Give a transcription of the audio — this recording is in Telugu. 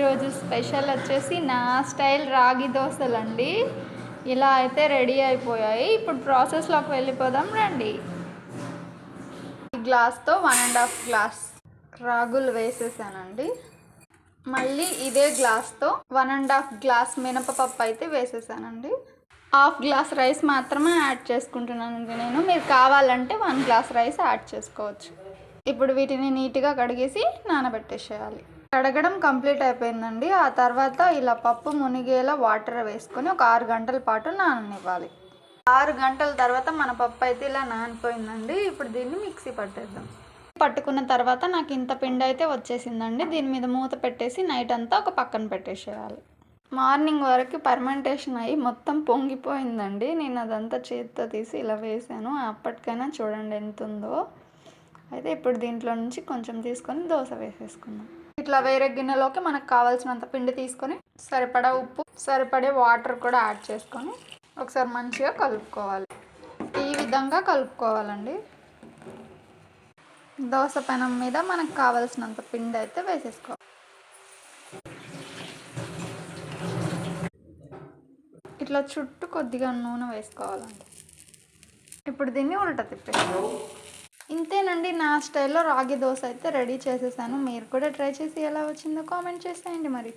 ఈరోజు స్పెషల్ వచ్చేసి నా స్టైల్ రాగి దోశలండి. ఇలా అయితే రెడీ అయిపోయాయి. ఇప్పుడు ప్రాసెస్లోకి వెళ్ళిపోదాం రండి. ఈ గ్లాస్తో 1.5 గ్లాస్ రాగులు వేసేసానండి. మళ్ళీ ఇదే గ్లాస్తో 1.5 గ్లాస్ మినపపప్పు అయితే వేసేసానండి. 1/2 గ్లాస్ రైస్ మాత్రమే యాడ్ చేసుకుంటున్నానండి నేను. మీరు కావాలంటే 1 గ్లాస్ రైస్ యాడ్ చేసుకోవచ్చు. ఇప్పుడు వీటిని నీట్గా కడిగేసి నానబెట్టేసేయాలి. కడగడం కంప్లీట్ అయిపోయిందండి. ఆ తర్వాత ఇలా పప్పు మునిగేలా వాటర్ వేసుకొని ఒక 6 గంటల పాటు నాననివ్వాలి. 6 గంటల తర్వాత మన పప్పు అయితే ఇలా నానిపోయిందండి. ఇప్పుడు దీన్ని మిక్సీ పట్టేద్దాం. పట్టుకున్న తర్వాత నాకు ఇంత పిండి అయితే వచ్చేసిందండి. దీని మీద మూత పెట్టేసి నైట్ అంతా ఒక పక్కన పెట్టేసేయాలి. మార్నింగ్ వరకు ఫర్మెంటేషన్ అయ్యి మొత్తం పొంగిపోయిందండి. నేను అదంతా చేతితో తీసి ఇలా వేసాను. అప్పటికైనా చూడండి ఎంత ఉందో. అయితే ఇప్పుడు దీంట్లో నుంచి కొంచెం తీసుకొని దోశ వేసేసుకుందాం. ఇట్లా వేరే గిన్నెలోకి మనకు కావాల్సినంత పిండి తీసుకొని సరిపడా ఉప్పు, సరిపడే వాటర్ కూడా యాడ్ చేసుకొని ఒకసారి మంచిగా కలుపుకోవాలి. ఈ విధంగా కలుపుకోవాలండి. దోశ పెనం మీద మనకు కావాల్సినంత పిండి అయితే వేసేసుకోవాలి. ఇట్లా చుట్టూ కొద్దిగా నూనె వేసుకోవాలండి. ఇప్పుడు దీన్ని ఉల్టా తిప్పేసుకోవాలి. ఇంతేనండి, నా స్టైల్లో రాగి దోశ అయితే రెడీ చేసేసాను. మీరు కూడా ట్రై చేసి ఎలా వచ్చిందో కామెంట్ చేసేయండి మరి.